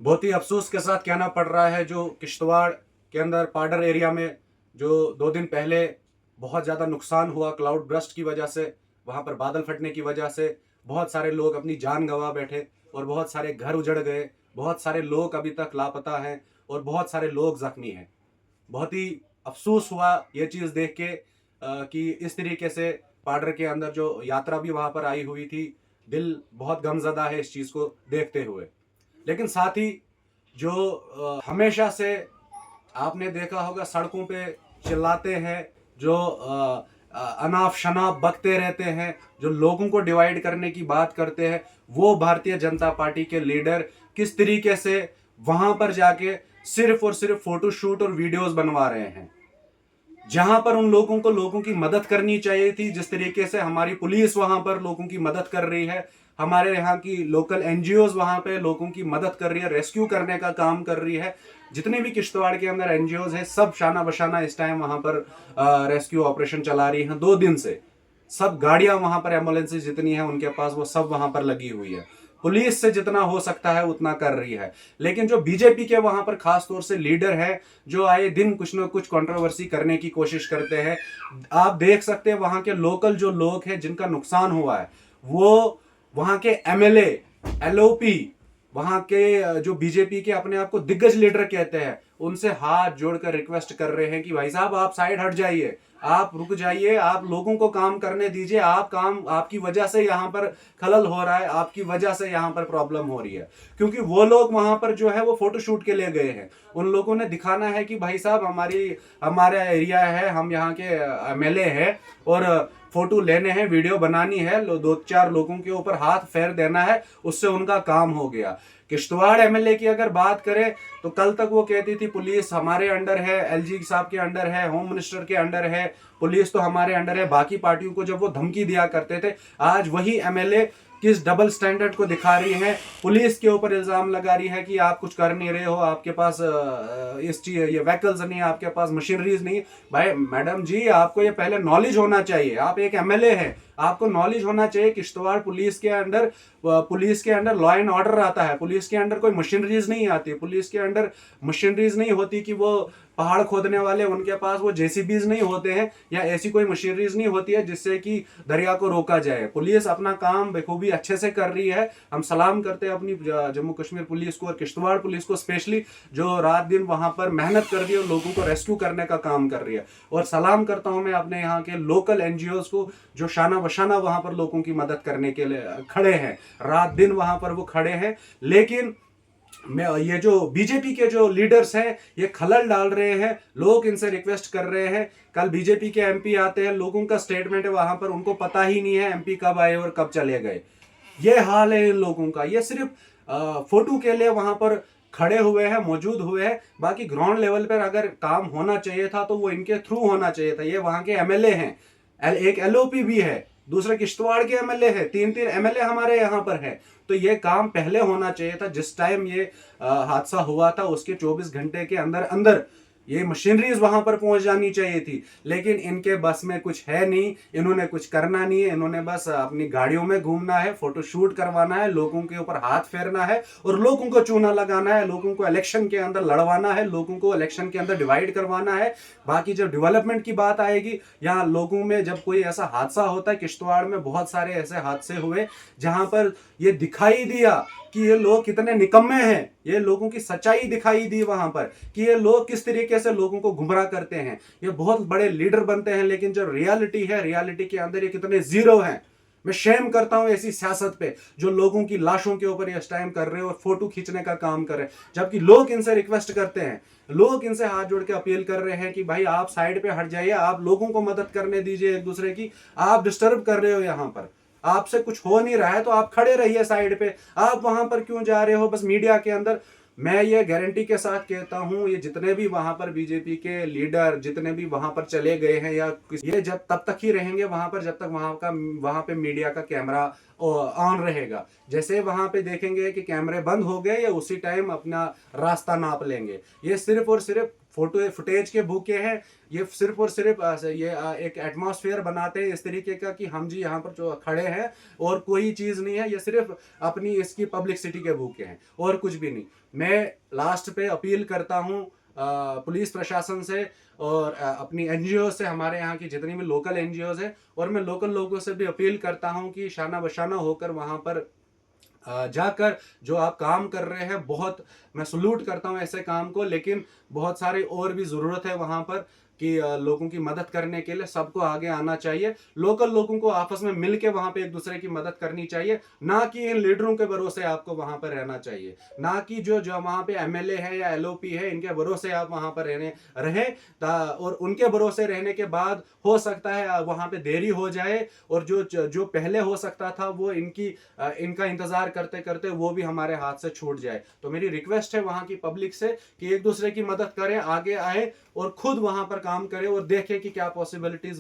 बहुत ही अफसोस के साथ कहना पड़ रहा है, जो किश्तवाड़ के अंदर पाडर एरिया में जो 2 दिन पहले बहुत ज़्यादा नुकसान हुआ क्लाउड ब्रस्ट की वजह से, वहाँ पर बादल फटने की वजह से बहुत सारे लोग अपनी जान गंवा बैठे और बहुत सारे घर उजड़ गए। बहुत सारे लोग अभी तक लापता हैं और बहुत सारे लोग ज़ख्मी हैं। बहुत ही अफसोस हुआ ये चीज़ देख के कि इस तरीके से पाडर के अंदर जो यात्रा भी वहाँ पर आई हुई थी, दिल बहुत गमज़दा है इस चीज़ को देखते हुए। लेकिन साथ ही जो हमेशा से आपने देखा होगा सड़कों पे चिल्लाते हैं, जो अनाप शनाप बकते रहते हैं, जो लोगों को डिवाइड करने की बात करते हैं, वो भारतीय जनता पार्टी के लीडर किस तरीके से वहां पर जाके सिर्फ और सिर्फ फोटो शूट और वीडियोस बनवा रहे हैं, जहां पर उन लोगों को लोगों की मदद करनी चाहिए थी। जिस तरीके से हमारी पुलिस वहां पर लोगों की मदद कर रही है, हमारे यहाँ की लोकल एनजीओज वहां पे लोगों की मदद कर रही है, रेस्क्यू करने का काम कर रही है। जितने भी किश्तवाड़ के अंदर एनजीओज हैं, सब शाना बशाना इस टाइम वहां पर रेस्क्यू ऑपरेशन चला रही हैं। 2 दिन से सब गाड़ियां वहां पर, एम्बुलेंसेज जितनी है उनके पास, वो सब वहां पर लगी हुई है। पुलिस से जितना हो सकता है उतना कर रही है। लेकिन जो बीजेपी के वहां पर खास तौर से लीडर है, जो आए दिन कुछ ना कुछ कंट्रोवर्सी करने की कोशिश करते हैं, आप देख सकते हैं वहां के लोकल जो लोग हैं जिनका नुकसान हुआ है, वो वहां के एमएलए, एलओपी, वहां के जो बीजेपी के अपने आप को दिग्गज लीडर कहते हैं, उनसे हाथ जोड़कर रिक्वेस्ट कर रहे हैं कि भाई साहब आप साइड हट जाइए, आप रुक जाइए, आप लोगों को काम करने दीजिए। आप काम, आपकी वजह से यहाँ पर खलल हो रहा है, आपकी वजह से यहाँ पर प्रॉब्लम हो रही है। क्योंकि वो लोग वहां पर जो है वो फोटो शूट के लिए गए हैं। उन लोगों ने दिखाना है कि भाई साहब हमारा एरिया है, हम यहाँ के एमएलए हैं और फोटो लेने हैं, वीडियो बनानी है, 2-4 लोगों के ऊपर हाथ फेर देना है, उससे उनका काम हो गया। किश्तवाड़ एमएलए की अगर बात करें तो कल तक वो कहती थी पुलिस हमारे अंडर है, एलजी साहब के अंडर है, होम मिनिस्टर के अंडर है, पुलिस तो हमारे अंडर है। बाकी पार्टियों को जब वो धमकी दिया करते थे, आज वही एमएलए किस डबल स्टैंडर्ड को दिखा रही है। पुलिस के ऊपर इल्जाम लगा रही है कि आप कुछ कर नहीं रहे हो, आपके पास इस चीज ये व्हीकल्स नहीं, आपके पास मशीनरीज नहीं। भाई मैडम जी, आपको ये पहले नॉलेज होना चाहिए, आप एक एमएलए हैं, आपको नॉलेज होना चाहिए। किश्तवाड़ पुलिस के अंडर लॉ एंड ऑर्डर आता है, पुलिस के अंडर कोई मशीनरीज नहीं आती, पुलिस के अंडर मशीनरीज नहीं होती कि वो पहाड़ खोदने वाले, उनके पास वो जेसीबीज नहीं होते हैं, या ऐसी कोई मशीनरीज नहीं होती है जिससे कि दरिया को रोका जाए। पुलिस अपना काम बखूबी अच्छे से कर रही है। हम सलाम करते हैं अपनी जम्मू कश्मीर पुलिस को और किश्तवाड़ पुलिस को स्पेशली, जो रात दिन वहां पर मेहनत कर रही है और लोगों को रेस्क्यू करने का काम कर रही है। और सलाम करता हूं मैं अपने यहाँ के लोकल एनजीओज को, जो शाना बशाना वहां पर लोगों की मदद करने के लिए खड़े हैं, रात दिन वहां पर वो खड़े हैं। लेकिन ये जो बीजेपी के जो लीडर्स हैं, ये खलल डाल रहे हैं, लोग इनसे रिक्वेस्ट कर रहे हैं। कल बीजेपी के एमपी आते हैं, लोगों का स्टेटमेंट है वहां पर, उनको पता ही नहीं है एमपी कब आए और कब चले गए। ये हाल है इन लोगों का। ये सिर्फ फोटो के लिए वहां पर खड़े हुए हैं, मौजूद हुए हैं। बाकी ग्राउंड लेवल पर अगर काम होना चाहिए था तो वो इनके थ्रू होना चाहिए था। ये वहां के एमएलए हैं, एक एलओपी भी है, दूसरे किश्तवाड़ के एमएलए है, 3-3 एमएलए हमारे यहाँ पर है। तो ये काम पहले होना चाहिए था। जिस टाइम ये हादसा हुआ था उसके 24 घंटे के अंदर अंदर ये मशीनरीज वहां पर पहुंच जानी चाहिए थी। लेकिन इनके बस में कुछ है नहीं, इन्होंने कुछ करना नहीं है, इन्होंने बस अपनी गाड़ियों में घूमना है, फोटो शूट करवाना है, लोगों के ऊपर हाथ फेरना है और लोगों को चूना लगाना है, लोगों को इलेक्शन के अंदर लड़वाना है, लोगों को इलेक्शन के अंदर डिवाइड करवाना है। बाकी जब डेवलपमेंट की बात आएगी, यहाँ लोगों में जब कोई ऐसा हादसा होता है, किश्तवाड़ में बहुत सारे ऐसे हादसे हुए जहां पर ये दिखाई दिया कि ये लोग कितने निकम्मे हैं, ये लोगों की सच्चाई दिखाई दी वहां पर कि ये लोग किस तरीके से लोगों को गुमराह करते हैं। ये बहुत बड़े लीडर बनते हैं, लेकिन जो रियलिटी है, रियलिटी के अंदर ये कितने जीरो हैं। मैं शेम करता हूं ऐसी सियासत पे जो लोगों की लाशों के ऊपर इस टाइम कर रहे हैं और फोटो खींचने का काम कर रहे हैं, जबकि लोग इनसे रिक्वेस्ट करते हैं, लोग इनसे हाथ जोड़ के अपील कर रहे हैं कि भाई आप साइड पे हट जाइए, आप लोगों को मदद करने दीजिए एक दूसरे की, आप डिस्टर्ब कर रहे हो यहाँ पर, आपसे कुछ हो नहीं रहा है तो आप खड़े रहिए साइड पे, आप वहां पर क्यों जा रहे हो बस मीडिया के अंदर। मैं ये गारंटी के साथ कहता हूं, ये जितने भी वहां पर बीजेपी के लीडर जितने भी वहां पर चले गए हैं, या ये जब तब तक ही रहेंगे वहां पर जब तक वहां पे मीडिया का कैमरा ऑन रहेगा। जैसे वहां पे देखेंगे कि कैमरे बंद हो गए, या उसी टाइम अपना रास्ता नाप लेंगे। ये सिर्फ और सिर्फ फोटो फुटेज के भूखे हैं। ये सिर्फ और सिर्फ एक एटमॉस्फेयर बनाते हैं इस तरीके का कि हम जी यहाँ पर जो खड़े हैं और कोई चीज़ नहीं है, ये सिर्फ अपनी इसकी पब्लिसिटी के भूखे हैं और कुछ भी नहीं। मैं लास्ट पे अपील करता हूँ पुलिस प्रशासन से और अपनी एनजीओ से, हमारे यहाँ की जितनी भी लोकल एनजीओज हैं, और मैं लोकल लोगों से भी अपील करता हूँ कि शाना बशाना होकर वहाँ पर जाकर जो आप काम कर रहे हैं, बहुत मैं सलूट करता हूं ऐसे काम को, लेकिन बहुत सारी और भी ज़रूरत है वहां पर कि लोगों की मदद करने के लिए सबको आगे आना चाहिए। लोकल लोगों को आपस में मिलके वहां पे एक दूसरे की मदद करनी चाहिए, ना कि इन लीडरों के भरोसे आपको वहां पर रहना चाहिए, ना कि जो जो वहां पे एमएलए है या एलओपी है इनके भरोसे आप वहां पर और उनके भरोसे रहने के बाद हो सकता है वहां पे देरी हो जाए, और जो जो पहले हो सकता था वो इनका इंतजार करते करते वो भी हमारे हाथ से छूट जाए। तो मेरी रिक्वेस्ट है वहां की पब्लिक से कि एक दूसरे की मदद करें, आगे आए और खुद वहां पर काम करें और देखें कि क्या पॉसिबिलिटीज